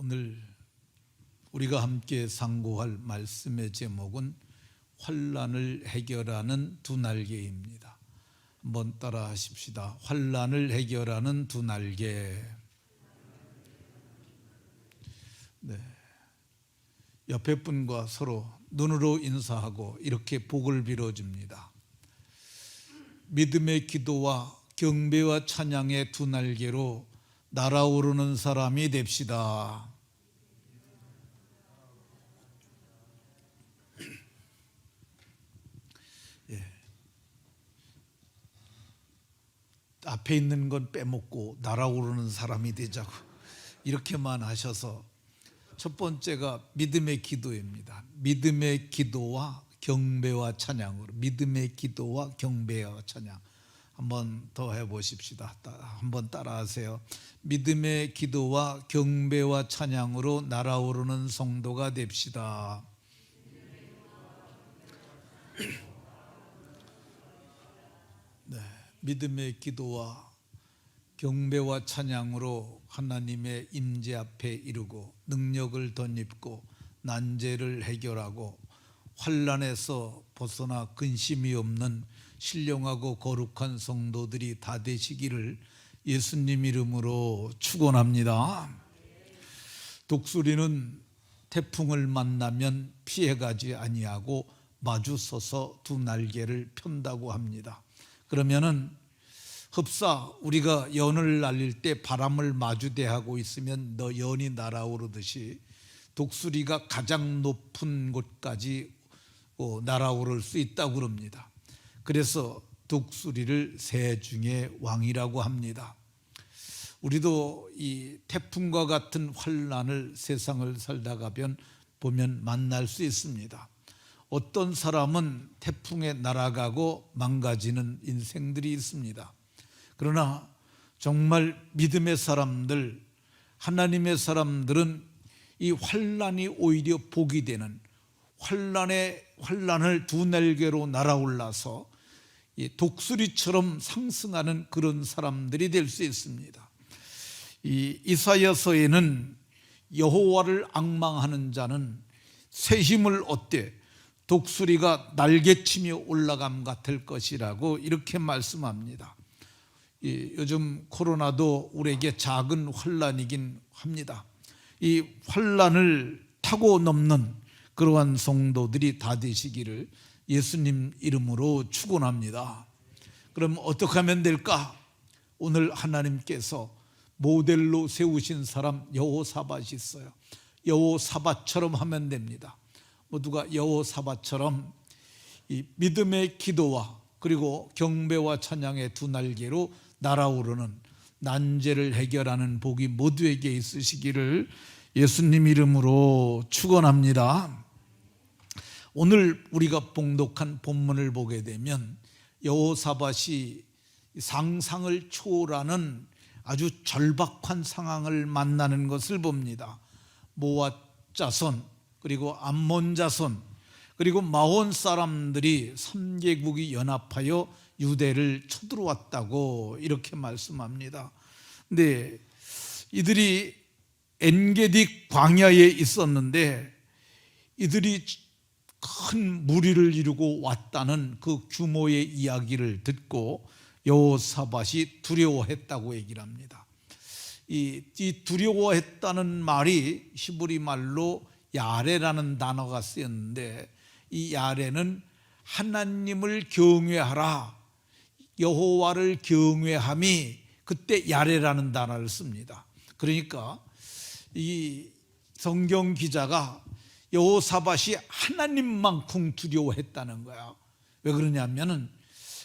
오늘 우리가 함께 상고할 말씀의 제목은 환난을 해결하는 두 날개입니다. 한번 따라 하십시다. 환난을 해결하는 두 날개. 네. 옆에 분과 서로 눈으로 인사하고 이렇게 복을 빌어줍니다. 믿음의 기도와 경배와 찬양의 두 날개로 날아오르는 사람이 됩시다. 예. 앞에 있는 건 빼먹고 날아오르는 사람이 되자고 이렇게만 하셔서, 첫 번째가 믿음의 기도입니다. 믿음의 기도와 경배와 찬양으로, 믿음의 기도와 경배와 찬양. 한번 더 해보십시다. 한번 따라하세요. 믿음의 기도와 경배와 찬양으로 날아오르는 성도가 됩시다. 네, 믿음의 기도와 경배와 찬양으로 하나님의 임재 앞에 이르고 능력을 덧입고 난제를 해결하고 환난에서 벗어나 근심이 없는 신령하고 거룩한 성도들이 다 되시기를 예수님 이름으로 축원합니다. 독수리는 태풍을 만나면 피해가지 아니하고 마주서서 두 날개를 편다고 합니다. 그러면은 흡사, 우리가 연을 날릴 때 바람을 마주대하고 있으면 너 연이 날아오르듯이 독수리가 가장 높은 곳까지 날아오를 수 있다고 그럽니다. 그래서 독수리를 새 중의 왕이라고 합니다. 우리도 이 태풍과 같은 환난을 세상을 살다가 보면 만날 수 있습니다. 어떤 사람은 태풍에 날아가고 망가지는 인생들이 있습니다. 그러나 정말 믿음의 사람들, 하나님의 사람들은 이 환난이 오히려 복이 되는, 환난을 두 날개로 날아올라서 독수리처럼 상승하는 그런 사람들이 될 수 있습니다. 이 이사야서에는 여호와를 앙망하는 자는 새 힘을 얻되 독수리가 날개치며 올라감 같을 것이라고 이렇게 말씀합니다. 요즘 코로나도 우리에게 작은 환난이긴 합니다. 이 환난을 타고 넘는 그러한 성도들이 다 되시기를 예수님 이름으로 축원합니다. 그럼 어떻게 하면 될까? 오늘 하나님께서 모델로 세우신 사람 여호사밧이 있어요. 여호사밧처럼 하면 됩니다. 모두가 여호사밧처럼 이 믿음의 기도와 그리고 경배와 찬양의 두 날개로 날아오르는 난제를 해결하는 복이 모두에게 있으시기를 예수님 이름으로 축원합니다. 오늘 우리가 봉독한 본문을 보게 되면 여호사밧이 상상을 초월하는 아주 절박한 상황을 만나는 것을 봅니다. 모압 자손, 그리고 암몬 자손, 그리고 마온 사람들이 3개국이 연합하여 유대를 쳐들어왔다고 이렇게 말씀합니다. 근데 이들이 엔게디 광야에 있었는데 이들이 큰 무리를 이루고 왔다는 그 규모의 이야기를 듣고 여호사밧이 두려워했다고 얘기를 합니다. 이 두려워했다는 말이 히브리 말로 야레라는 단어가 쓰였는데, 이 야레는 하나님을 경외하라, 여호와를 경외함이 그때 야레라는 단어를 씁니다. 그러니까 이 성경 기자가 여호사밧이 하나님만큼 두려워했다는 거야. 왜 그러냐면은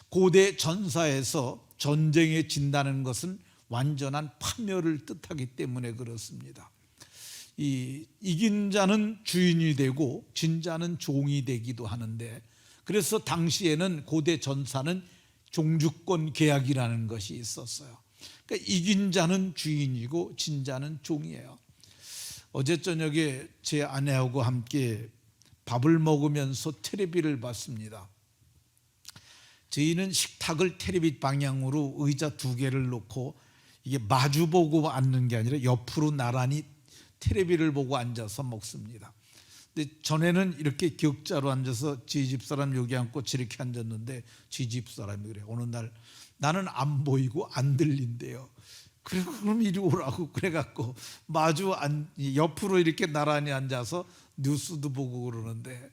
고대 전사에서 전쟁에 진다는 것은 완전한 파멸을 뜻하기 때문에 그렇습니다. 이긴 자는 주인이 되고 진 자는 종이 되기도 하는데, 그래서 당시에는 고대 전사는 종주권 계약이라는 것이 있었어요. 그러니까 이긴 자는 주인이고 진 자는 종이에요. 어제 저녁에 제 아내하고 함께 밥을 먹으면서 텔레비를 봤습니다. 저희는 식탁을 텔레비 방향으로 의자 2개를 놓고 이게 마주보고 앉는 게 아니라 옆으로 나란히 텔레비를 보고 앉아서 먹습니다. 근데 전에는 이렇게 격자로 앉아서 지 집사람 여기 앉고 저렇게 앉았는데 지 집사람이 그래. 어느 날 나는 안 보이고 안 들린대요. 그리고 그럼 이리 오라고 그래갖고 마주 옆으로 이렇게 나란히 앉아서 뉴스도 보고 그러는데,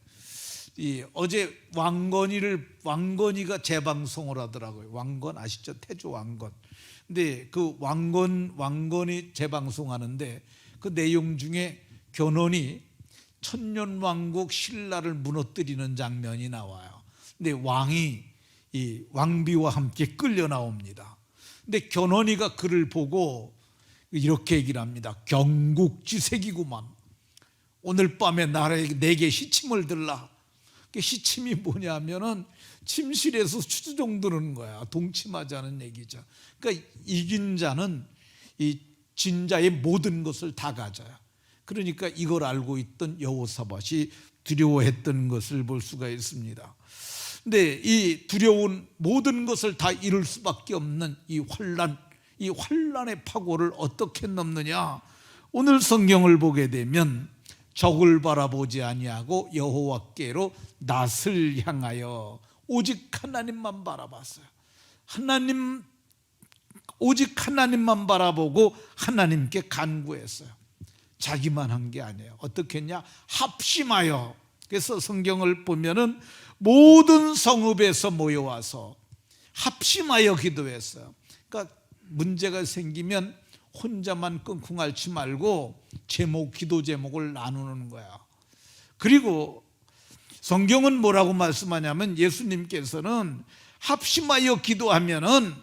어제 왕건이가 재방송을 하더라고요. 왕건 아시죠? 태조 왕건. 근데 그 왕건이 재방송하는데 그 내용 중에 견훤이 천년왕국 신라를 무너뜨리는 장면이 나와요. 근데 왕이 이 왕비와 함께 끌려 나옵니다. 근데 견훤이가 그를 보고 이렇게 얘기를 합니다. 경국지색이구만. 오늘 밤에 내게 시침을 들라. 시침이 뭐냐면은 침실에서 추주종 드는 거야. 동침하자는 얘기죠. 그러니까 이긴 자는 이 진자의 모든 것을 다 가져요. 그러니까 이걸 알고 있던 여호사밧이 두려워했던 것을 볼 수가 있습니다. 근데 이 두려운 모든 것을 다 이룰 수밖에 없는 이 환란의 파고를 어떻게 넘느냐? 오늘 성경을 보게 되면 적을 바라보지 아니하고 여호와께로 낯을 향하여 오직 하나님만 바라봤어요. 오직 하나님만 바라보고 하나님께 간구했어요. 자기만 한 게 아니에요. 어떻게 했냐? 합심하여. 그래서 성경을 보면은 모든 성읍에서 모여와서 합심하여 기도했어요. 그러니까 문제가 생기면 혼자만 끙끙 앓지 말고 기도 제목을 나누는 거야. 그리고 성경은 뭐라고 말씀하냐면 예수님께서는 합심하여 기도하면은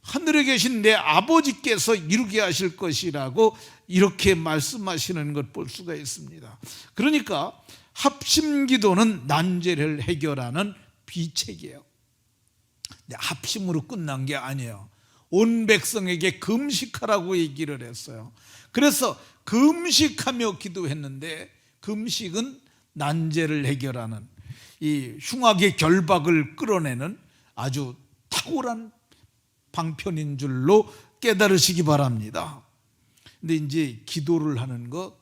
하늘에 계신 내 아버지께서 이루게 하실 것이라고 이렇게 말씀하시는 걸 볼 수가 있습니다. 그러니까 합심 기도는 난제를 해결하는 비책이에요. 합심으로 끝난 게 아니에요. 온 백성에게 금식하라고 얘기를 했어요. 그래서 금식하며 기도했는데, 금식은 난제를 해결하는, 이 흉악의 결박을 끌어내는 아주 탁월한 방편인 줄로 깨달으시기 바랍니다. 근데 이제 기도를 하는 것,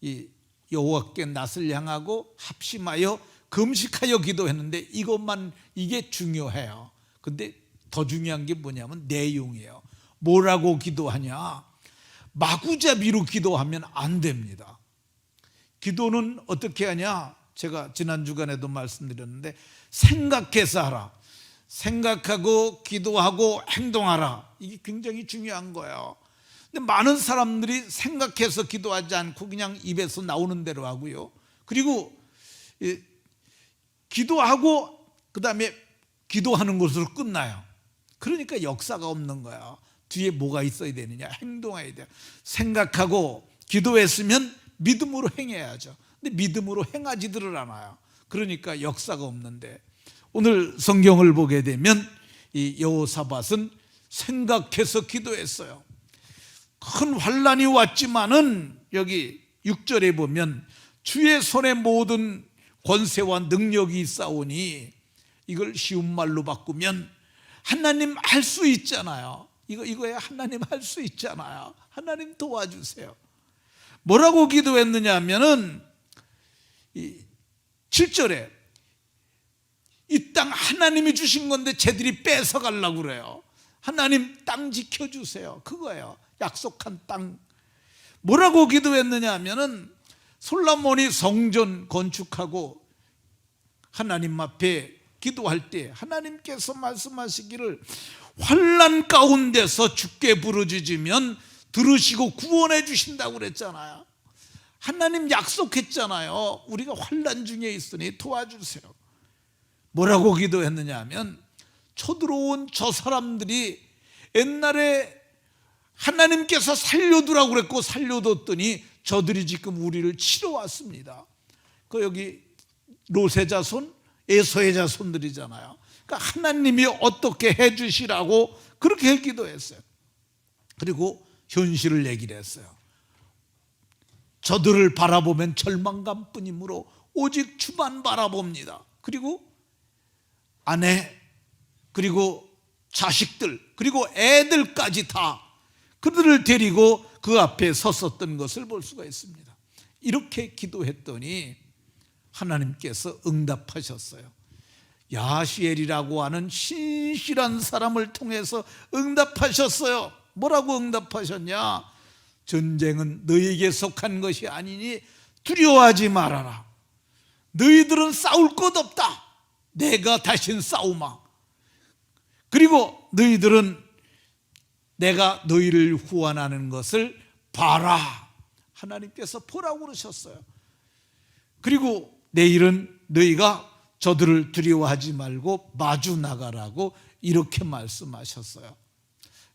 이 여호와께 낯을 향하고 합심하여 금식하여 기도했는데 이게 중요해요. 근데 더 중요한 게 뭐냐면 내용이에요. 뭐라고 기도하냐? 마구잡이로 기도하면 안 됩니다. 기도는 어떻게 하냐? 제가 지난 주간에도 말씀드렸는데 생각해서 하라. 생각하고 기도하고 행동하라. 이게 굉장히 중요한 거예요. 근데 많은 사람들이 생각해서 기도하지 않고 그냥 입에서 나오는 대로 하고요. 그리고 기도하고 그다음에 기도하는 것으로 끝나요. 그러니까 역사가 없는 거야. 뒤에 뭐가 있어야 되느냐? 행동해야 돼요. 생각하고 기도했으면 믿음으로 행해야죠. 근데 믿음으로 행하지들을 않아요. 그러니까 역사가 없는데, 오늘 성경을 보게 되면 이 여호사밧은 생각해서 기도했어요. 큰 환란이 왔지만은 여기 6절에 보면 주의 손에 모든 권세와 능력이 있사오니, 이걸 쉬운 말로 바꾸면 하나님 할 수 있잖아요. 이거에 하나님 할 수 있잖아요. 하나님 도와주세요. 뭐라고 기도했느냐 하면은 7절에 이 땅 하나님이 주신 건데 쟤들이 뺏어가려고 그래요. 하나님 땅 지켜주세요. 그거예요. 약속한 땅. 뭐라고 기도했느냐 하면은 솔로몬이 성전 건축하고 하나님 앞에 기도할 때 하나님께서 말씀하시기를 환난 가운데서 주께 부르짖으면 들으시고 구원해 주신다고 그랬잖아요. 하나님 약속했잖아요. 우리가 환난 중에 있으니 도와주세요. 뭐라고 기도했느냐 하면 쳐들어온 저 사람들이 옛날에 하나님께서 살려두라고 그랬고 살려뒀더니 저들이 지금 우리를 치러 왔습니다. 그 여기 롯의 자손, 에서의 자손들이잖아요. 그러니까 하나님이 어떻게 해주시라고 그렇게 기도했어요. 그리고 현실을 얘기를 했어요. 저들을 바라보면 절망감뿐이므로 오직 주만 바라봅니다. 그리고 아내, 그리고 자식들, 그리고 애들까지 다 그들을 데리고 그 앞에 섰었던 것을 볼 수가 있습니다. 이렇게 기도했더니 하나님께서 응답하셨어요. 야시엘이라고 하는 신실한 사람을 통해서 응답하셨어요. 뭐라고 응답하셨냐? 전쟁은 너희에게 속한 것이 아니니 두려워하지 말아라. 너희들은 싸울 것 없다. 내가 대신 싸우마. 그리고 너희들은 내가 너희를 후원하는 것을 봐라. 하나님께서 보라고 그러셨어요. 그리고 내일은 너희가 저들을 두려워하지 말고 마주 나가라고 이렇게 말씀하셨어요.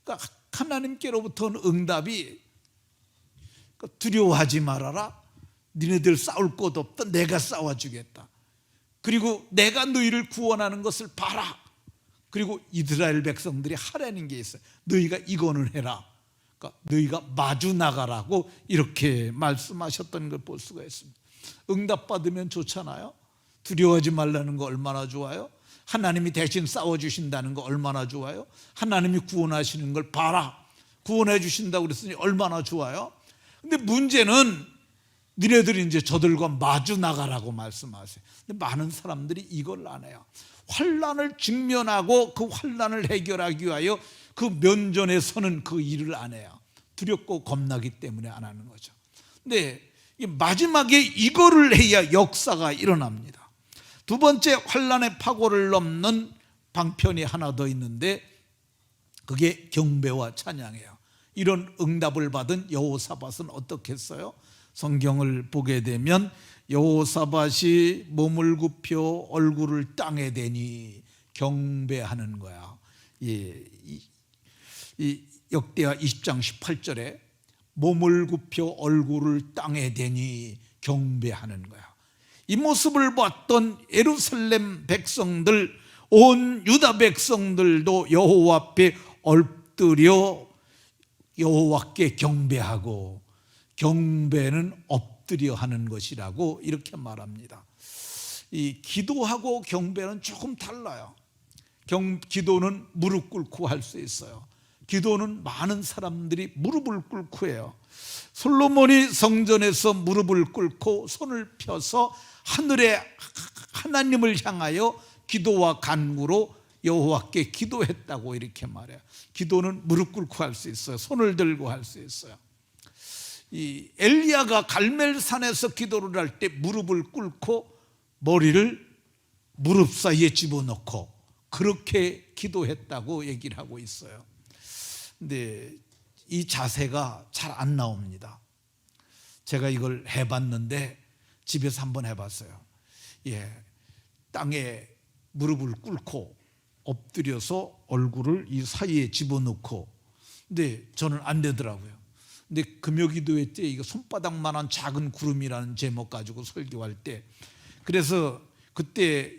그러니까 하나님께로부터는 응답이 두려워하지 말아라. 니네들 싸울 것 없다. 내가 싸워주겠다. 그리고 내가 너희를 구원하는 것을 봐라. 그리고 이스라엘 백성들이 하라는 게 있어요. 너희가 이거는 해라. 그러니까 너희가 마주 나가라고 이렇게 말씀하셨던 걸 볼 수가 있습니다. 응답받으면 좋잖아요. 두려워하지 말라는 거 얼마나 좋아요. 하나님이 대신 싸워주신다는 거 얼마나 좋아요. 하나님이 구원하시는 걸 봐라. 구원해 주신다고 그랬으니 얼마나 좋아요. 근데 문제는 니네들이 이제 저들과 마주 나가라고 말씀하세요. 근데 많은 사람들이 이걸 안 해요. 환난을 직면하고 그 환난을 해결하기 위하여 그 면전에 서는 그 일을 안 해요. 두렵고 겁나기 때문에 안 하는 거죠. 근데 마지막에 이거를 해야 역사가 일어납니다. 두 번째, 환난의 파고를 넘는 방편이 하나 더 있는데 그게 경배와 찬양이에요. 이런 응답을 받은 여호사밧은 어떻게 했어요? 성경을 보게 되면 여호사밧이 몸을 굽혀 얼굴을 땅에 대니 경배하는 거야. 이 역대하 20장 18절에 몸을 굽혀 얼굴을 땅에 대니 경배하는 거야. 이 모습을 봤던 예루살렘 백성들, 온 유다 백성들도 여호와 앞에 엎드려 여호와께 경배하고, 경배는 엎드려 하는 것이라고 이렇게 말합니다. 이 기도하고 경배는 조금 달라요. 기도는 무릎 꿇고 할 수 있어요. 기도는 많은 사람들이 무릎을 꿇고 해요. 솔로몬이 성전에서 무릎을 꿇고 손을 펴서 하늘의 하나님을 향하여 기도와 간구로 여호와께 기도했다고 이렇게 말해요. 기도는 무릎 꿇고 할 수 있어요. 손을 들고 할 수 있어요. 이 엘리야가 갈멜산에서 기도를 할 때 무릎을 꿇고 머리를 무릎 사이에 집어넣고 그렇게 기도했다고 얘기를 하고 있어요. 근데 이 자세가 잘 안 나옵니다. 제가 이걸 해봤는데 집에서 한번 해봤어요. 땅에 무릎을 꿇고 엎드려서 얼굴을 이 사이에 집어넣고, 근데 저는 안 되더라고요. 근데 금요기도회 때 이거 손바닥만한 작은 구름이라는 제목 가지고 설교할 때, 그래서 그때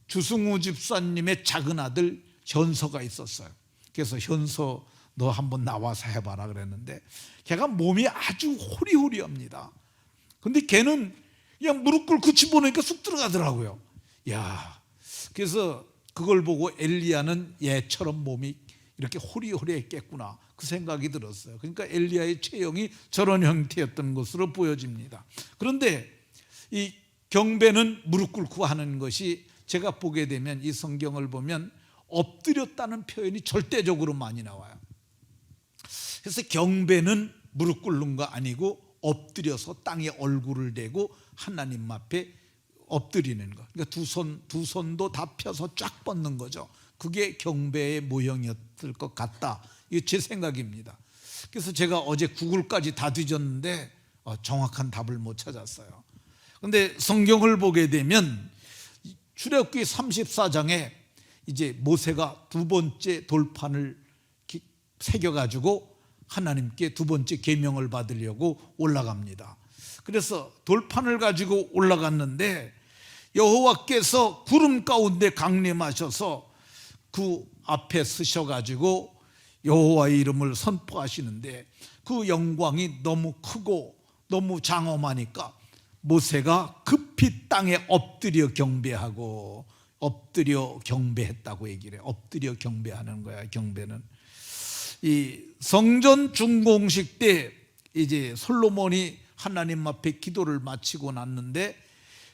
주승우 집사님의 작은 아들 현서가 있었어요. 그래서 현서 너 한번 나와서 해봐라 그랬는데 걔가 몸이 아주 호리호리합니다. 근데 걔는 그냥 무릎 꿇고 집어넣으니까 쑥 들어가더라고요. 야, 그래서 그걸 보고 엘리야는 얘처럼 몸이 이렇게 호리호리했겠구나 그 생각이 들었어요. 그러니까 엘리야의 체형이 저런 형태였던 것으로 보여집니다. 그런데 이 경배는 무릎 꿇고 하는 것이, 제가 보게 되면 이 성경을 보면 엎드렸다는 표현이 절대적으로 많이 나와요. 그래서 경배는 무릎 꿇는 거 아니고 엎드려서 땅에 얼굴을 대고 하나님 앞에 엎드리는 거. 그러니까 두 손도 다 펴서 쫙 뻗는 거죠. 그게 경배의 모형이었을 것 같다. 이게 제 생각입니다. 그래서 제가 어제 구글까지 다 뒤졌는데 정확한 답을 못 찾았어요. 그런데 성경을 보게 되면 출애굽기 34장에 이제 모세가 두 번째 돌판을 새겨가지고 하나님께 두 번째 계명을 받으려고 올라갑니다. 그래서 돌판을 가지고 올라갔는데 여호와께서 구름 가운데 강림하셔서 그 앞에 서셔가지고 여호와의 이름을 선포하시는데 그 영광이 너무 크고 너무 장엄하니까 모세가 급히 땅에 엎드려 경배하고, 엎드려 경배했다고 얘기를 해요. 엎드려 경배하는 거야. 경배는 이 성전 준공식 때 이제 솔로몬이 하나님 앞에 기도를 마치고 났는데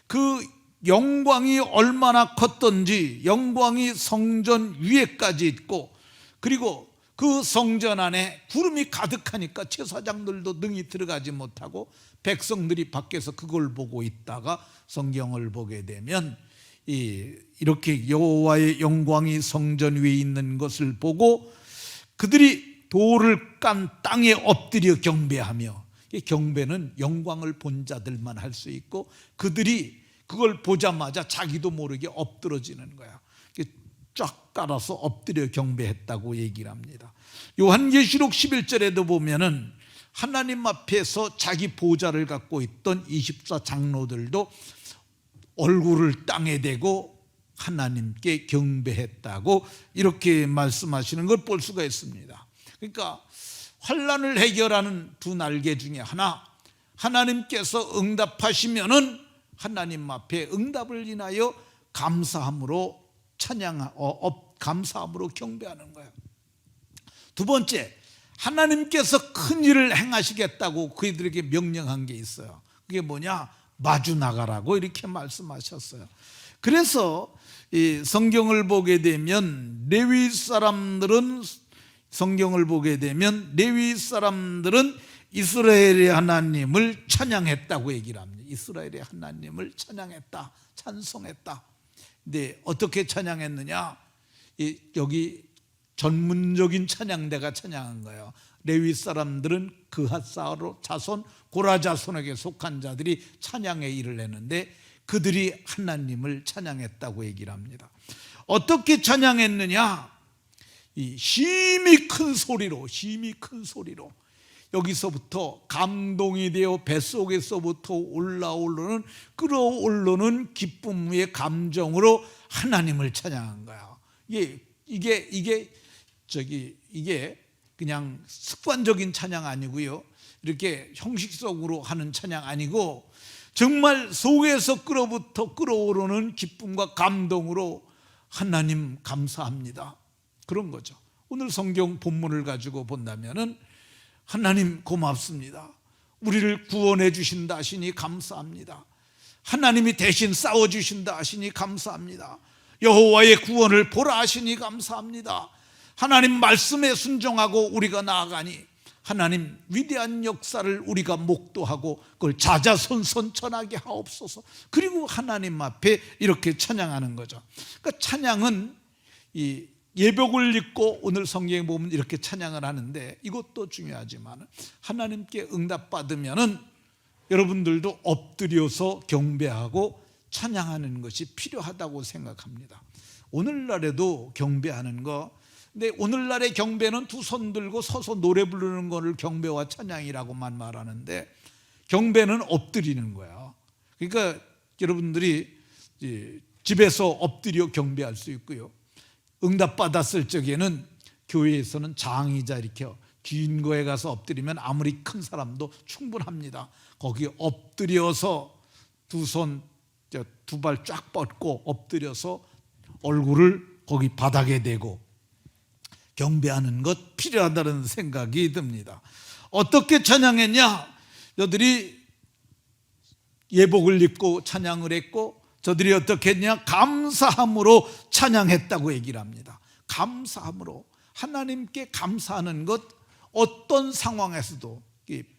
그 영광이 얼마나 컸던지 영광이 성전 위에까지 있고 그리고 그 성전 안에 구름이 가득하니까 제사장들도 능히 들어가지 못하고 백성들이 밖에서 그걸 보고 있다가 성경을 보게 되면 이렇게 여호와의 영광이 성전 위에 있는 것을 보고 그들이 돌을 깐 땅에 엎드려 경배하며, 경배는 영광을 본 자들만 할 수 있고 그들이 그걸 보자마자 자기도 모르게 엎드러지는 거야. 쫙 깔아서 엎드려 경배했다고 얘기를 합니다. 요한계시록 11절에도 보면은 하나님 앞에서 자기 보좌를 갖고 있던 24장로들도 얼굴을 땅에 대고 하나님께 경배했다고 이렇게 말씀하시는 걸 볼 수가 있습니다. 그러니까 환난을 해결하는 두 날개 중에 하나, 하나님께서 응답하시면은 하나님 앞에 응답을 인하여 감사함으로 감사함으로 경배하는 거예요. 두 번째, 하나님께서 큰 일을 행하시겠다고 그들에게 명령한 게 있어요. 그게 뭐냐? 마주 나가라고 이렇게 말씀하셨어요. 그래서 이 성경을 보게 되면 레위 사람들은 이스라엘의 하나님을 찬양했다고 얘기를 합니다. 이스라엘의 하나님을 찬양했다, 찬송했다. 근데 어떻게 찬양했느냐? 여기 전문적인 찬양대가 찬양한 거예요. 레위 사람들은 그핫 자손, 고라 자손에게 속한 자들이 찬양의 일을 했는데 그들이 하나님을 찬양했다고 얘기를 합니다. 어떻게 찬양했느냐? 힘이 큰 소리로 여기서부터 감동이 되어 뱃속에서부터 끌어오르는 기쁨의 감정으로 하나님을 찬양한 거야. 이게 그냥 습관적인 찬양 아니고요, 이렇게 형식적으로 하는 찬양 아니고 정말 속에서 끌어오르는 기쁨과 감동으로 하나님 감사합니다, 그런 거죠. 오늘 성경 본문을 가지고 본다면은 하나님 고맙습니다, 우리를 구원해 주신다 하시니 감사합니다, 하나님이 대신 싸워주신다 하시니 감사합니다, 여호와의 구원을 보라 하시니 감사합니다, 하나님 말씀에 순종하고 우리가 나아가니 하나님 위대한 역사를 우리가 목도하고 그걸 자자손손 전하게 하옵소서. 그리고 하나님 앞에 이렇게 찬양하는 거죠. 그러니까 찬양은 이 예복을 입고 오늘 성경에 보면 이렇게 찬양을 하는데 이것도 중요하지만 하나님께 응답받으면은 여러분들도 엎드려서 경배하고 찬양하는 것이 필요하다고 생각합니다. 오늘날에도 경배하는 거, 근데 오늘날의 경배는 두 손 들고 서서 노래 부르는 거를 경배와 찬양이라고만 말하는데 경배는 엎드리는 거야. 그러니까 여러분들이 집에서 엎드려 경배할 수 있고요, 응답받았을 적에는 교회에서는 장의자 이렇게 긴 거에 가서 엎드리면 아무리 큰 사람도 충분합니다. 거기 엎드려서 두 발 쫙 뻗고 엎드려서 얼굴을 거기 바닥에 대고 경배하는 것 필요하다는 생각이 듭니다. 어떻게 찬양했냐? 저들이 예복을 입고 찬양을 했고 저들이 어떻게 했냐? 감사함으로 찬양했다고 얘기를 합니다. 감사함으로, 하나님께 감사하는 것 어떤 상황에서도,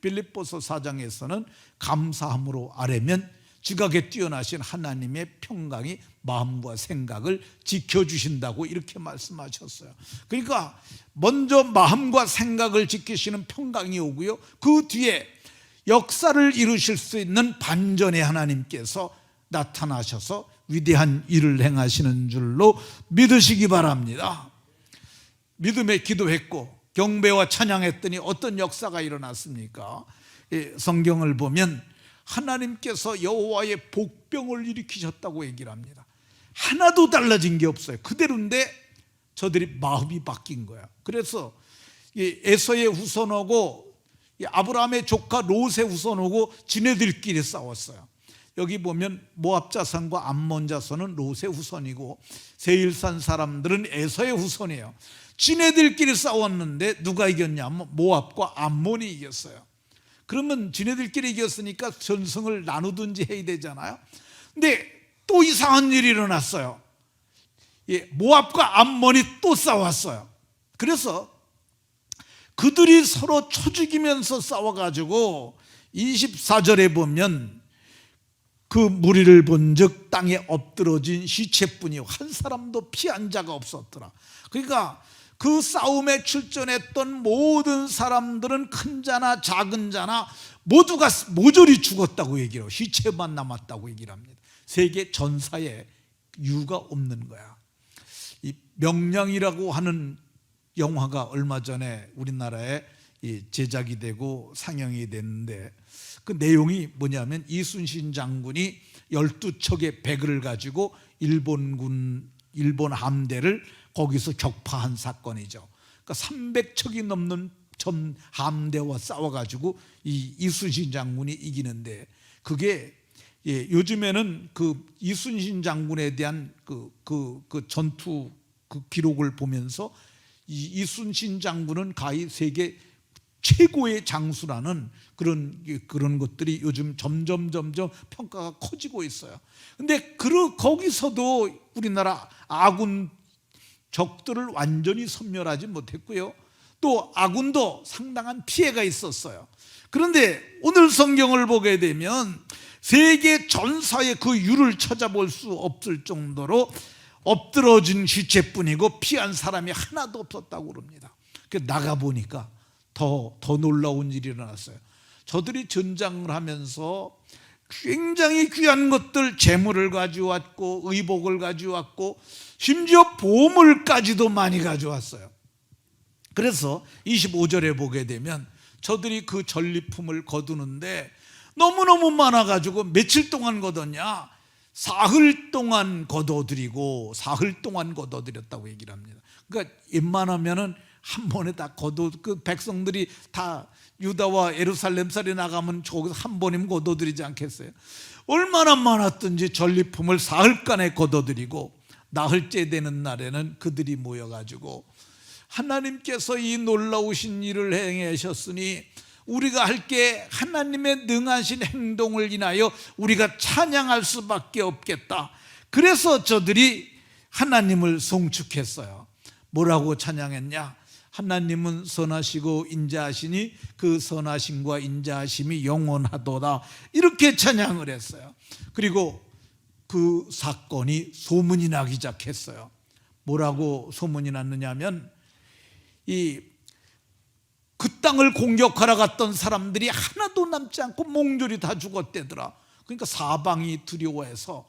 빌립보서 4장에서는 감사함으로 아뢰면 지각에 뛰어나신 하나님의 평강이 마음과 생각을 지켜주신다고 이렇게 말씀하셨어요. 그러니까 먼저 마음과 생각을 지키시는 평강이 오고요, 그 뒤에 역사를 이루실 수 있는 반전의 하나님께서 나타나셔서 위대한 일을 행하시는 줄로 믿으시기 바랍니다. 믿음에 기도했고 경배와 찬양했더니 어떤 역사가 일어났습니까? 성경을 보면 하나님께서 여호와의 복병을 일으키셨다고 얘기를 합니다. 하나도 달라진 게 없어요. 그대로인데 저들이 마음이 바뀐 거야. 그래서 에서의 후손하고 아브라함의 조카 롯의 후손하고 지네들끼리 싸웠어요. 여기 보면 모압 자손과 암몬 자손은 롯의 후손이고 세일산 사람들은 에서의 후손이에요. 지네들끼리 싸웠는데 누가 이겼냐면 모압과 암몬이 이겼어요. 그러면 지네들끼리 이겼으니까 전승을 나누든지 해야 되잖아요. 근데 또 이상한 일이 일어났어요. 모압과 암몬이 또 싸웠어요. 그래서 그들이 서로 쳐 죽이면서 싸워가지고 24절에 보면 그 무리를 본즉 땅에 엎드러진 시체뿐이요 한 사람도 피한 자가 없었더라. 그러니까 그 싸움에 출전했던 모든 사람들은 큰 자나 작은 자나 모두가 모조리 죽었다고 얘기해요. 시체만 남았다고 얘기를 합니다. 세계 전사에 이유가 없는 거야. 이 명량이라고 하는 영화가 얼마 전에 우리나라에 제작이 되고 상영이 됐는데 그 내용이 뭐냐면 이순신 장군이 12척의 배를 가지고 일본 함대를 거기서 격파한 사건이죠. 그러니까 300척이 넘는 전 함대와 싸워가지고 이순신 장군이 이기는데 그게 요즘에는 그 이순신 장군에 대한 그 전투 그 기록을 보면서 이순신 장군은 가히 세계 최고의 장수라는 그런 것들이 요즘 점점 평가가 커지고 있어요. 근데 거기서도 우리나라 아군 적들을 완전히 섬멸하지 못했고요. 또 아군도 상당한 피해가 있었어요. 그런데 오늘 성경을 보게 되면 세계 전사의 그 유를 찾아볼 수 없을 정도로 엎드러진 시체뿐이고 피한 사람이 하나도 없었다고 그럽니다. 나가보니까 더 놀라운 일이 일어났어요. 저들이 전장을 하면서 굉장히 귀한 것들, 재물을 가져왔고 의복을 가져왔고 심지어 보물까지도 많이 가져왔어요. 그래서 25절에 보게 되면 저들이 그 전리품을 거두는데 너무너무 많아가지고 며칠 동안 거뒀냐? 사흘 동안 거둬들이고 사흘 동안 거둬들였다고 얘기를 합니다. 그러니까 웬만하면은 한 번에 다 그 백성들이 다 유다와 예루살렘살이 나가면 거기서 한 번이면 거둬들이지 않겠어요? 얼마나 많았든지 전리품을 사흘간에 거둬들이고 나흘째 되는 날에는 그들이 모여가지고 하나님께서 이 놀라우신 일을 행하셨으니 우리가 할 게 하나님의 능하신 행동을 인하여 우리가 찬양할 수밖에 없겠다. 그래서 저들이 하나님을 송축했어요. 뭐라고 찬양했냐? 하나님은 선하시고 인자하시니 그 선하심과 인자하심이 영원하도다. 이렇게 찬양을 했어요. 그리고 그 사건이 소문이 나기 시작했어요. 뭐라고 소문이 났느냐면 그 땅을 공격하러 갔던 사람들이 하나도 남지 않고 몽졸이 다 죽었대더라. 그러니까 사방이 두려워해서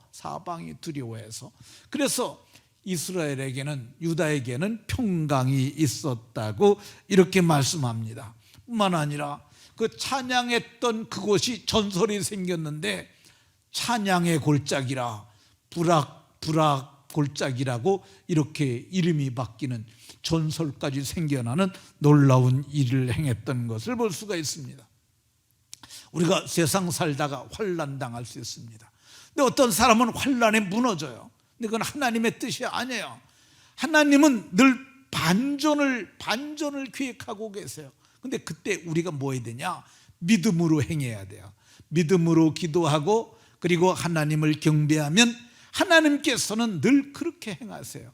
그래서 이스라엘에게는 유다에게는 평강이 있었다고 이렇게 말씀합니다. 뿐만 아니라 그 찬양했던 그곳이 전설이 생겼는데 찬양의 골짜기라 부락 골짜기라고 이렇게 이름이 바뀌는 전설까지 생겨나는 놀라운 일을 행했던 것을 볼 수가 있습니다. 우리가 세상 살다가 환난 당할 수 있습니다. 근데 어떤 사람은 환난에 무너져요. 근데 그건 하나님의 뜻이 아니에요. 하나님은 늘 반전을 계획하고 계세요. 근데 그때 우리가 뭐 해야 되냐? 믿음으로 행해야 돼요. 믿음으로 기도하고 그리고 하나님을 경배하면 하나님께서는 늘 그렇게 행하세요.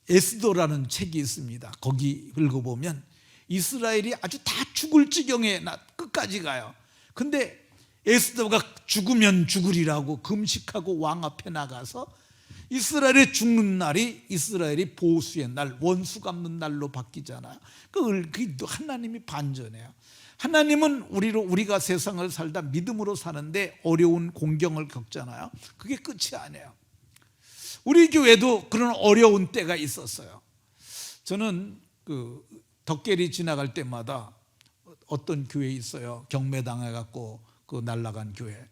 에스더라는 책이 있습니다. 거기 읽어보면 이스라엘이 아주 다 죽을 지경에 끝까지 가요. 근데 에스더가 죽으면 죽으리라고 금식하고 왕 앞에 나가서 이스라엘이 죽는 날이 이스라엘이 보수의 날, 원수 갚는 날로 바뀌잖아요. 그게 하나님이 반전해요. 하나님은 우리가 세상을 살다 믿음으로 사는데 어려운 공경을 겪잖아요. 그게 끝이 아니에요. 우리 교회도 그런 어려운 때가 있었어요. 저는 그 덕계리 지나갈 때마다 어떤 교회 있어요. 경매당해갖고 그 날라간 교회.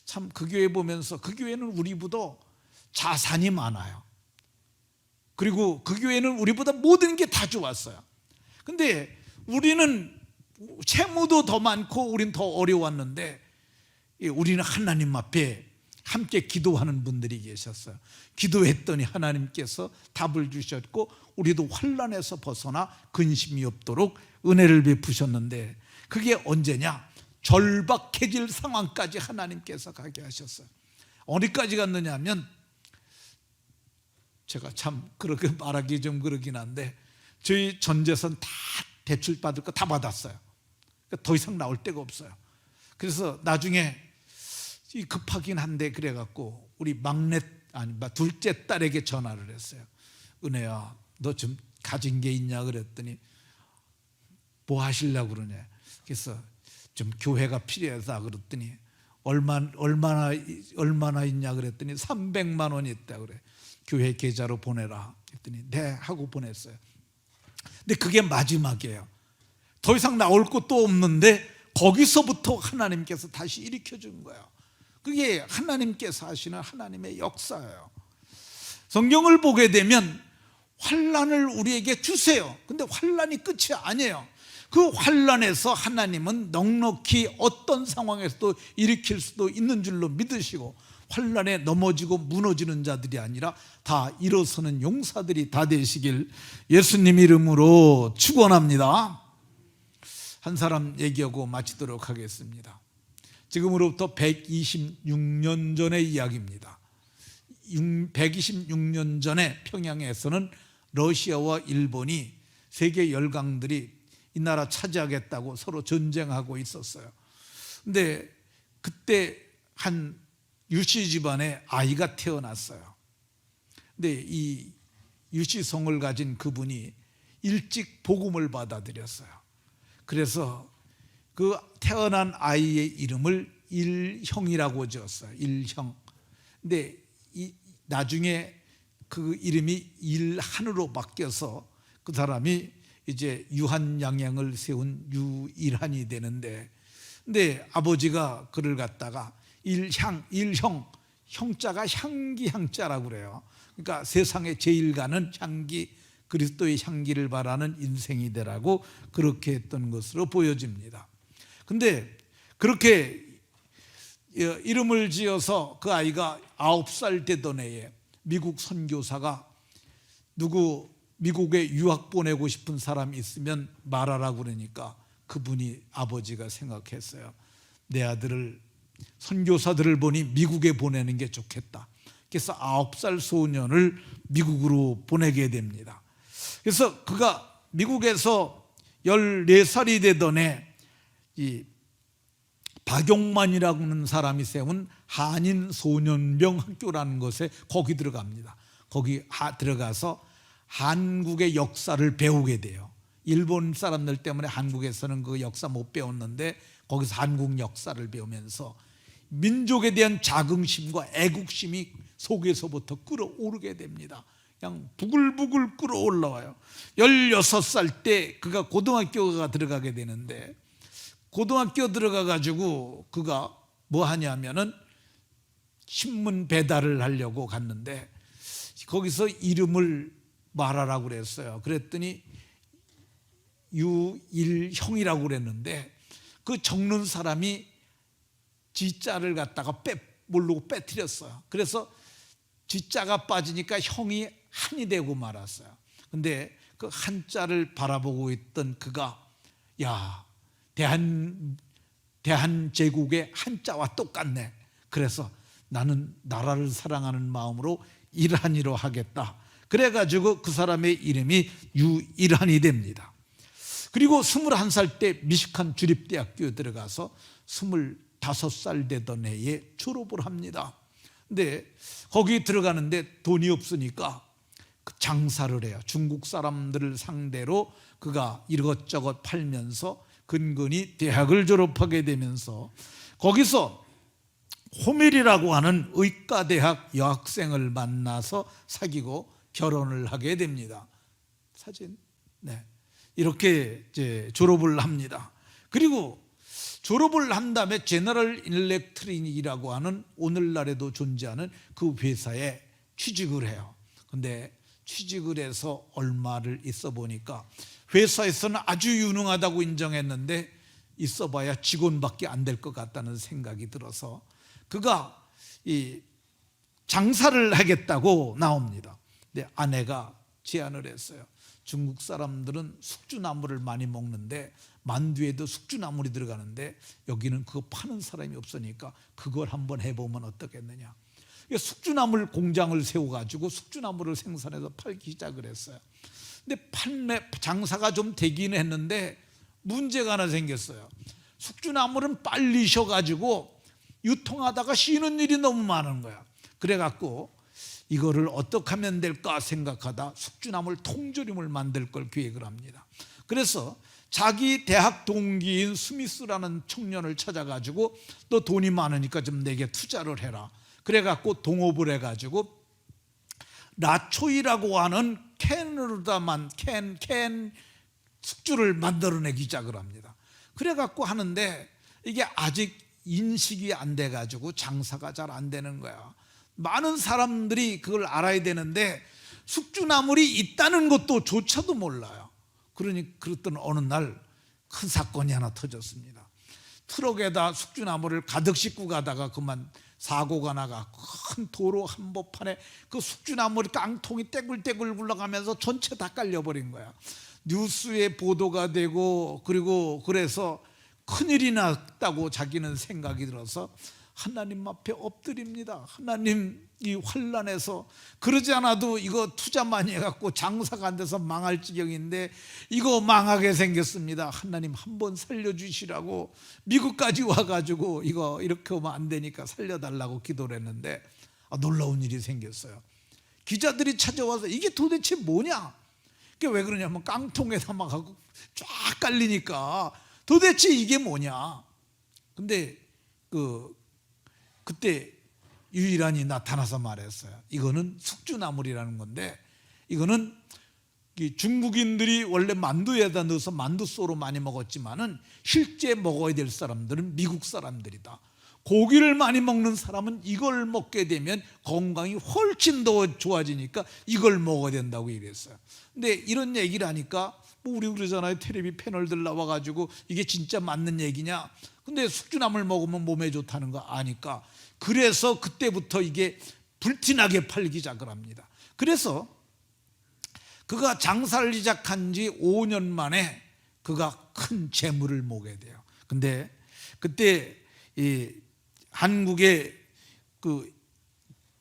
참 그 교회 보면서 그 교회는 우리보다 자산이 많아요. 그리고 그 교회는 우리보다 모든 게 다 좋았어요. 근데 우리는 채무도 더 많고 우린 더 어려웠는데 우리는 하나님 앞에 함께 기도하는 분들이 계셨어요. 기도했더니 하나님께서 답을 주셨고 우리도 환난에서 벗어나 근심이 없도록 은혜를 베푸셨는데, 그게 언제냐? 절박해질 상황까지 하나님께서 가게 하셨어요. 어디까지 갔느냐 하면, 제가 참 그렇게 말하기 좀 그러긴 한데, 저희 전 재산 다 대출 받을 거 다 받았어요. 그러니까 더 이상 나올 데가 없어요. 그래서 나중에 급하긴 한데 그래갖고 우리 둘째 딸에게 전화를 했어요. 은혜야, 너 좀 가진 게 있냐 그랬더니, 뭐 하시려고 그러냐. 그래서 좀 교회가 필요해서 그랬더니, 얼마나 있냐 그랬더니 300만 원이 있다 그래. 교회 계좌로 보내라 그랬더니 네 하고 보냈어요. 근데 그게 마지막이에요. 더 이상 나올 것도 없는데 거기서부터 하나님께서 다시 일으켜 준 거예요. 그게 하나님께서 하시는 하나님의 역사예요. 성경을 보게 되면 환난을 우리에게 주세요. 근데 환난이 끝이 아니에요. 그 환난에서 하나님은 넉넉히 어떤 상황에서도 일으킬 수도 있는 줄로 믿으시고, 환난에 넘어지고 무너지는 자들이 아니라 다 일어서는 용사들이 다 되시길 예수님 이름으로 축원합니다. 한 사람 얘기하고 마치도록 하겠습니다. 지금으로부터 126년 전의 이야기입니다. 126년 전에 평양에서는 러시아와 일본이 세계 열강들이 이 나라 차지하겠다고 서로 전쟁하고 있었어요. 근데 그때 한 유씨 집안에 아이가 태어났어요. 근데 이 유씨성을 가진 그분이 일찍 복음을 받아들였어요. 그래서 그 태어난 아이의 이름을 일형이라고 지었어요. 일형. 근데 나중에 그 이름이 일한으로 바뀌어서 그 사람이 이제 유한양양을 세운 유일한이 되는데, 근데 아버지가 그를 갖다가 일형, 형자가 향기 향자라고 그래요. 그러니까 세상에 제일 가는 향기, 그리스도의 향기를 바라는 인생이 되라고 그렇게 했던 것으로 보여집니다. 근데 그렇게 이름을 지어서 그 아이가 9살 되던 해에 미국 선교사가 미국에 유학 보내고 싶은 사람이 있으면 말하라고 그러니까, 그분이 아버지가 생각했어요. 내 아들을, 선교사들을 보니 미국에 보내는 게 좋겠다. 그래서 9살 소년을 미국으로 보내게 됩니다. 그래서 그가 미국에서 14살이 되던 해 이 박용만이라고 하는 사람이 세운 한인 소년병 학교라는 곳에 거기 들어갑니다. 거기 들어가서 한국의 역사를 배우게 돼요. 일본 사람들 때문에 한국에서는 그 역사 못 배웠는데 거기서 한국 역사를 배우면서 민족에 대한 자긍심과 애국심이 속에서부터 끌어오르게 됩니다. 그냥 부글부글 끌어올라와요. 16살 때 그가 고등학교가 들어가게 되는데, 고등학교 들어가 가지고 그가 뭐 하냐면은 신문 배달을 하려고 갔는데 거기서 이름을 말하라고 그랬어요. 그랬더니 유일형이라고 그랬는데 그 적는 사람이 지자를 갖다가 모르고 빼뜨렸어요. 그래서 지자가 빠지니까 형이 한이 되고 말았어요. 근데 그 한자를 바라보고 있던 그가, 야, 대한제국의 한자와 똑같네. 그래서 나는 나라를 사랑하는 마음으로 일한이로 하겠다. 그래가지고 그 사람의 이름이 유일한이 됩니다. 그리고 21살 때 미식한 주립대학교에 들어가서 25살 되던 해에 졸업을 합니다. 근데 거기 들어가는데 돈이 없으니까 장사를 해요. 중국 사람들을 상대로 그가 이것저것 팔면서 근근히 대학을 졸업하게 되면서 거기서 호밀이라고 하는 의과대학 여학생을 만나서 사귀고 결혼을 하게 됩니다. 사진. 네. 이렇게 이제 졸업을 합니다. 그리고 졸업을 한 다음에 제너럴 일렉트릭이라고 하는 오늘날에도 존재하는 그 회사에 취직을 해요. 근데 취직을 해서 얼마를 있어 보니까 회사에서는 아주 유능하다고 인정했는데 있어봐야 직원밖에 안 될 것 같다는 생각이 들어서 그가 이 장사를 하겠다고 나옵니다. 근데 아내가 제안을 했어요. 중국 사람들은 숙주나물을 많이 먹는데 만두에도 숙주나물이 들어가는데 여기는 그거 파는 사람이 없으니까 그걸 한번 해보면 어떻겠느냐. 숙주나물 공장을 세워가지고 숙주나물을 생산해서 팔기 시작을 했어요. 근데 장사가 좀 되긴 했는데 문제가 하나 생겼어요. 숙주나물은 빨리 쉬어가지고 유통하다가 쉬는 일이 너무 많은 거야. 그래갖고 이거를 어떻게 하면 될까 생각하다 숙주나물 통조림을 만들 걸 기획을 합니다. 그래서 자기 대학 동기인 스미스라는 청년을 찾아가지고 너 돈이 많으니까 좀 내게 투자를 해라. 그래갖고 동업을 해가지고 라초이라고 하는 캔으로다만 캔 숙주를 만들어내기 시작을 합니다. 그래갖고 하는데 이게 아직 인식이 안 돼가지고 장사가 잘 안 되는 거야. 많은 사람들이 그걸 알아야 되는데 숙주나물이 있다는 것도 조차도 몰라요. 그랬더니 어느 날 큰 사건이 하나 터졌습니다. 트럭에다 숙주나물을 가득 싣고 가다가 그만 사고가 나가 큰 도로 한복판에 그 숙주나물 깡통이 떼굴떼굴 굴러가면서 전체 다 깔려버린 거야. 뉴스에 보도가 되고 그리고 그래서 큰일이 났다고 자기는 생각이 들어서 하나님 앞에 엎드립니다. 하나님, 이 환난에서 그러지 않아도 이거 투자 많이 해갖고 장사가 안 돼서 망할 지경인데 이거 망하게 생겼습니다. 하나님 한번 살려주시라고 미국까지 와가지고 이거 이렇게 오면 안 되니까 살려달라고 기도를 했는데 놀라운 일이 생겼어요. 기자들이 찾아와서 이게 도대체 뭐냐? 그게 왜 그러냐면 깡통에다 막 하고 쫙 깔리니까 도대체 이게 뭐냐? 근데 그때 유일한이 나타나서 말했어요. 이거는 숙주나물이라는 건데 이거는 중국인들이 원래 만두에다 넣어서 만두소로 많이 먹었지만은 실제 먹어야 될 사람들은 미국 사람들이다. 고기를 많이 먹는 사람은 이걸 먹게 되면 건강이 훨씬 더 좋아지니까 이걸 먹어야 된다고 얘기했어요. 근데 이런 얘기를 하니까 뭐 우리 그러잖아요. 텔레비 패널들 나와가지고 이게 진짜 맞는 얘기냐? 근데 숙주나물 먹으면 몸에 좋다는 거 아니까 그래서 그때부터 이게 불티나게 팔기 시작을 합니다. 그래서 그가 장사를 시작한 지 5년 만에 그가 큰 재물을 모게 돼요. 근데 그때 이 한국의 그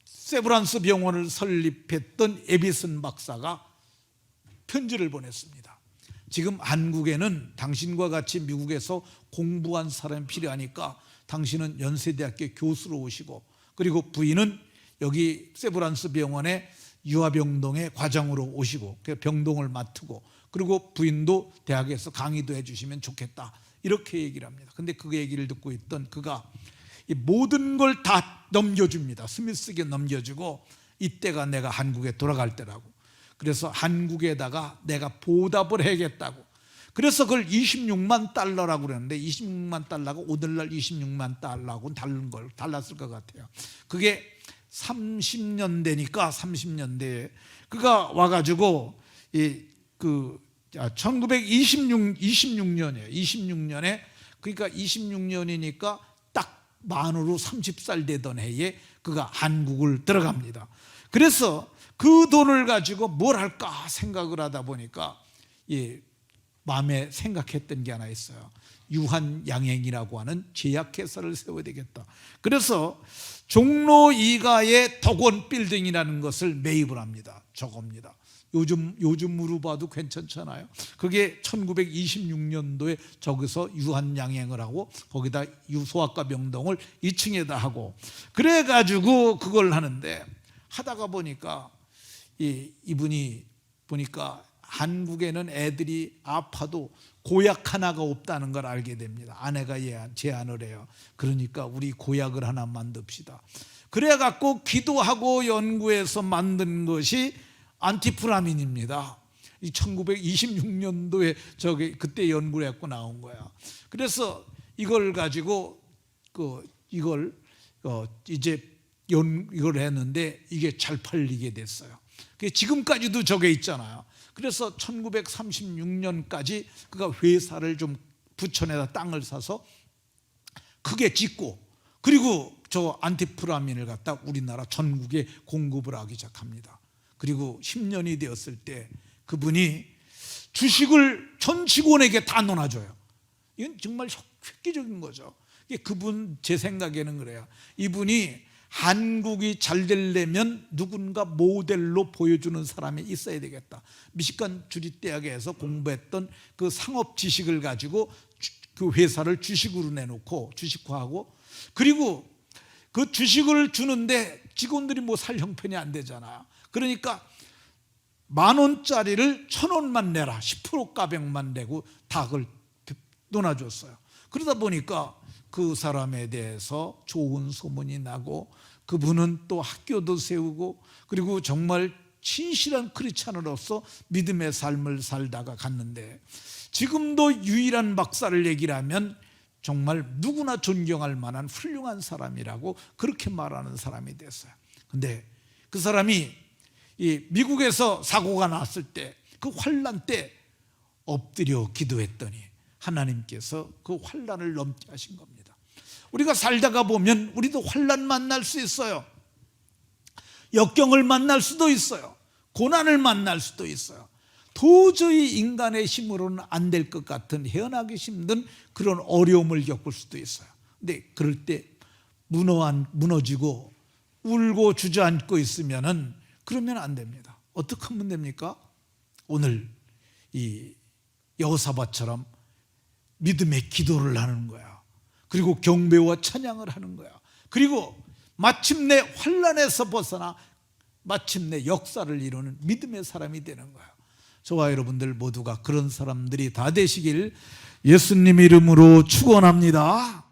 세브란스 병원을 설립했던 에비슨 박사가 편지를 보냈습니다. 지금 한국에는 당신과 같이 미국에서 공부한 사람이 필요하니까 당신은 연세대학교 교수로 오시고 그리고 부인은 여기 세브란스 병원의 유아병동의 과장으로 오시고 병동을 맡고 그리고 부인도 대학에서 강의도 해주시면 좋겠다 이렇게 얘기를 합니다. 근데 그 얘기를 듣고 있던 그가 이 모든 걸 다 넘겨줍니다. 스미스에게 넘겨주고 이때가 내가 한국에 돌아갈 때라고. 그래서 한국에다가 내가 보답을 해야겠다고. 그래서 그걸 26만 달러라고 그러는데 26만 달러가 오늘날 26만 달러하고는 달랐을 것 같아요. 그게 30년대니까 30년대에 그가 와가지고 1926년이에요. 26년에 그러니까 26년이니까 딱 만으로 30살 되던 해에 그가 한국을 들어갑니다. 그래서 그 돈을 가지고 뭘 할까 생각을 하다 보니까 마음에 생각했던 게 하나 있어요. 유한양행이라고 하는 제약회사를 세워야 되겠다. 그래서 종로 2가의 덕원 빌딩이라는 것을 매입을 합니다. 저겁니다. 요즘으로 봐도 괜찮잖아요. 그게 1926년도에 저기서 유한양행을 하고 거기다 소아과 병동을 2층에다 하고 그래가지고 그걸 하는데 하다가 보니까 이분이 보니까 한국에는 애들이 아파도 고약 하나가 없다는 걸 알게 됩니다. 아내가 제안을 해요. 그러니까 우리 고약을 하나 만듭시다. 그래갖고 기도하고 연구해서 만든 것이 안티프라민입니다. 1926년도에 그때 연구를 했고 나온 거야. 그래서 이걸 가지고 이걸 했는데 이게 잘 팔리게 됐어요. 지금까지도 저게 있잖아요. 그래서 1936년까지 그가 회사를 좀 부천에다 땅을 사서 크게 짓고, 그리고 저 안티프라민을 갖다 우리나라 전국에 공급을 하기 시작합니다. 그리고 10년이 되었을 때 그분이 주식을 전 직원에게 다 나눠줘요. 이건 정말 획기적인 거죠. 그분, 제 생각에는 그래요. 이분이 한국이 잘 되려면 누군가 모델로 보여주는 사람이 있어야 되겠다. 미시간 주립대학에서 공부했던 그 상업 지식을 가지고 그 회사를 주식으로 내놓고 주식화하고, 그리고 그 주식을 주는데 직원들이 뭐 살 형편이 안 되잖아. 그러니까 10,000원짜리를 1,000원만 내라, 10% 가격만 내고 다 그걸 논아줬어요. 그러다 보니까 그 사람에 대해서 좋은 소문이 나고, 그분은 또 학교도 세우고, 그리고 정말 진실한 크리스찬으로서 믿음의 삶을 살다가 갔는데, 지금도 유일한 박사를 얘기를 하면 정말 누구나 존경할 만한 훌륭한 사람이라고 그렇게 말하는 사람이 됐어요. 근데 그 사람이 이 미국에서 사고가 났을 때, 그 환난 때 엎드려 기도했더니 하나님께서 그 환난을 넘게 하신 겁니다. 우리가 살다가 보면 우리도 환난 만날 수 있어요. 역경을 만날 수도 있어요. 고난을 만날 수도 있어요. 도저히 인간의 힘으로는 안 될 것 같은, 헤어나기 힘든 그런 어려움을 겪을 수도 있어요. 근데 그럴 때 무너지고 울고 주저앉고 있으면은, 그러면 안 됩니다. 어떻게 하면 됩니까? 오늘 이 여호사밧처럼 믿음의 기도를 하는 거야. 그리고 경배와 찬양을 하는 거야. 그리고 마침내 환난에서 벗어나 마침내 역사를 이루는 믿음의 사람이 되는 거야. 저와 여러분들 모두가 그런 사람들이 다 되시길 예수님 이름으로 축원합니다.